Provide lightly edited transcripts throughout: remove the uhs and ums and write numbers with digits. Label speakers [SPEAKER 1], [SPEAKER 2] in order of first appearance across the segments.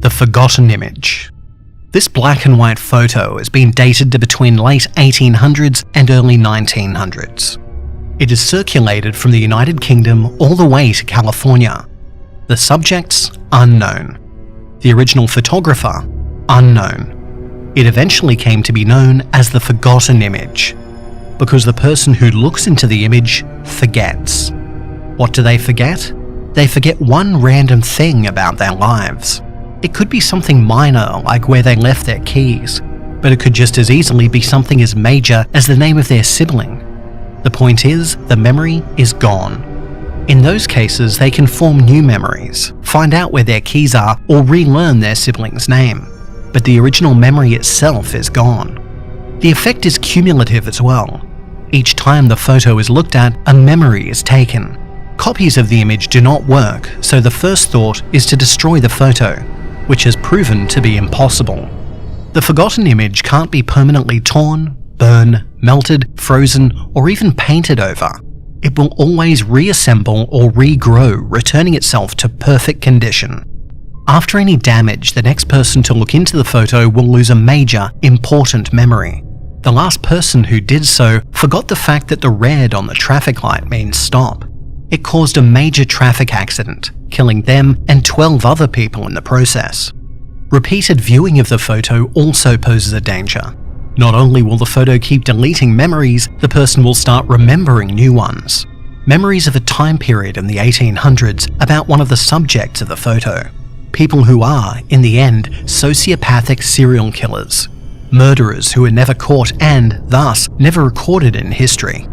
[SPEAKER 1] The forgotten image. This black and white photo has been dated to between late 1800s and early 1900s. It is circulated from the United Kingdom all the way to California. The subjects, unknown. The original photographer, unknown. It eventually came to be known as the forgotten image, because the person who looks into the image forgets. What do they forget? They forget one random thing about their lives. It could be something minor, like where they left their keys, but it could just as easily be something as major as the name of their sibling. The point is, the memory is gone. In those cases, they can form new memories, find out where their keys are, or relearn their sibling's name, but the original memory itself is gone. The effect is cumulative as well. Each time the photo is looked at, a memory is taken. Copies of the image do not work, so the first thought is to destroy the photo, which has proven to be impossible. The forgotten image can't be permanently torn, burned, melted, frozen, or even painted over. It will always reassemble or regrow, returning itself to perfect condition. After any damage, the next person to look into the photo will lose a major, important memory. The last person who did so forgot the fact that the red on the traffic light means stop. It caused a major traffic accident, killing them and 12 other people in the process. Repeated viewing of the photo also poses a danger. Not only will the photo keep deleting memories, the person will start remembering new ones. Memories of a time period in the 1800s about one of the subjects of the photo. People who are, in the end, sociopathic serial killers. Murderers who are never caught and, thus, never recorded in history.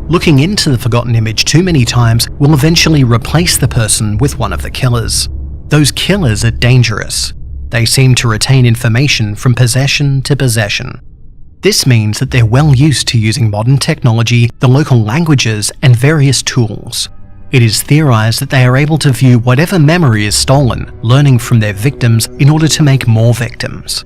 [SPEAKER 1] Looking into the forgotten image too many times will eventually replace the person with one of the killers. Those killers are dangerous. They seem to retain information from possession to possession. This means that they're well used to using modern technology, the local languages, and various tools. It is theorized that they are able to view whatever memory is stolen, learning from their victims in order to make more victims.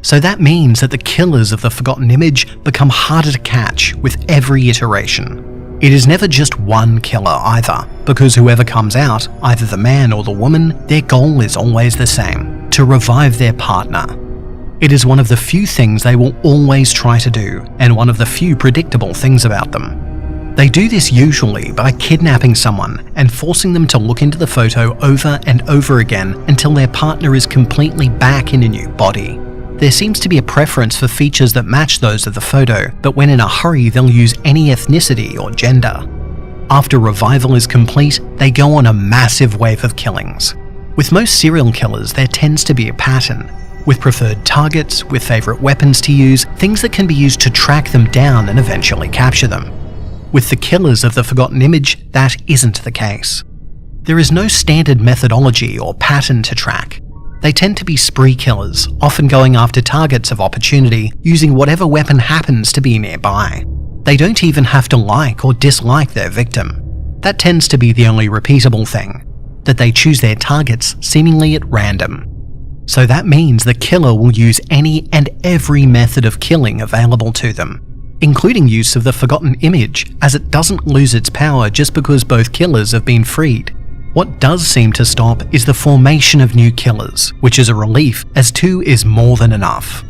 [SPEAKER 1] So that means that the killers of the forgotten image become harder to catch with every iteration. It is never just one killer either, because whoever comes out, either the man or the woman, their goal is always the same: to revive their partner. It is one of the few things they will always try to do, and one of the few predictable things about them. They do this usually by kidnapping someone and forcing them to look into the photo over and over again until their partner is completely back in a new body. There seems to be a preference for features that match those of the photo, but when in a hurry they'll use any ethnicity or gender. After revival is complete, they go on a massive wave of killings. With most serial killers, there tends to be a pattern, with preferred targets, with favourite weapons to use, things that can be used to track them down and eventually capture them. With the killers of the forgotten image, that isn't the case. There is no standard methodology or pattern to track. They tend to be spree killers, often going after targets of opportunity, using whatever weapon happens to be nearby. They don't even have to like or dislike their victim. That tends to be the only repeatable thing, that they choose their targets seemingly at random. So that means the killer will use any and every method of killing available to them, including use of the forgotten image, as it doesn't lose its power just because both killers have been freed. What does seem to stop is the formation of new killers, which is a relief, as 2 is more than enough.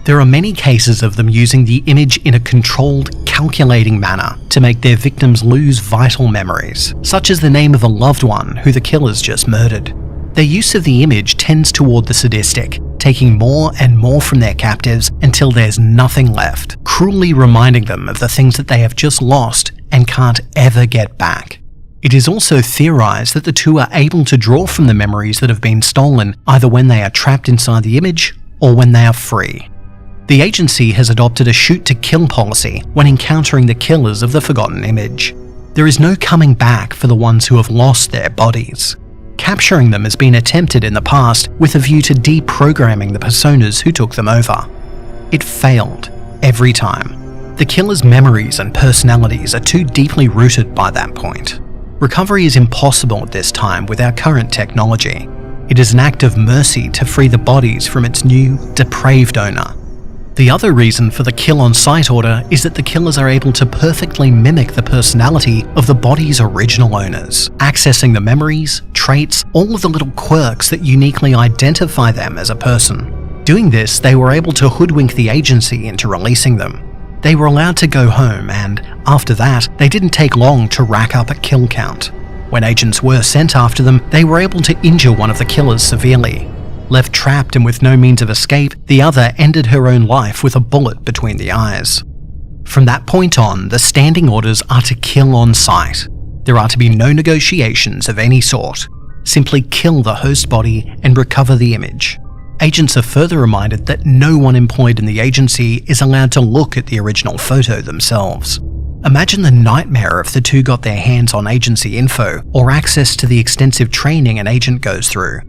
[SPEAKER 1] There are many cases of them using the image in a controlled, calculating manner to make their victims lose vital memories, such as the name of a loved one who the killers just murdered. Their use of the image tends toward the sadistic, taking more and more from their captives until there's nothing left, cruelly reminding them of the things that they have just lost and can't ever get back. It is also theorized that the 2 are able to draw from the memories that have been stolen, either when they are trapped inside the image or when they are free. The agency has adopted a shoot-to-kill policy when encountering the killers of the forgotten image. There is no coming back for the ones who have lost their bodies. Capturing them has been attempted in the past with a view to deprogramming the personas who took them over. It failed every time. The killer's memories and personalities are too deeply rooted by that point. Recovery is impossible at this time with our current technology. It is an act of mercy to free the bodies from its new, depraved owner. The other reason for the kill-on-sight order is that the killers are able to perfectly mimic the personality of the body's original owners, accessing the memories, traits, all of the little quirks that uniquely identify them as a person. Doing this, they were able to hoodwink the agency into releasing them. They were allowed to go home, and after that, they didn't take long to rack up a kill count. When agents were sent after them, they were able to injure one of the killers severely. Left trapped and with no means of escape, the other ended her own life with a bullet between the eyes. From that point on, the standing orders are to kill on sight. There are to be no negotiations of any sort. Simply kill the host body and recover the image. Agents are further reminded that no one employed in the agency is allowed to look at the original photo themselves. Imagine the nightmare if the two got their hands on agency info or access to the extensive training an agent goes through.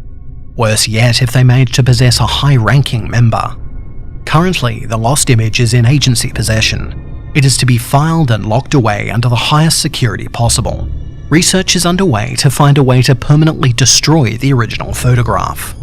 [SPEAKER 1] Worse yet if they manage to possess a high-ranking member. Currently, the lost image is in agency possession. It is to be filed and locked away under the highest security possible. Research is underway to find a way to permanently destroy the original photograph.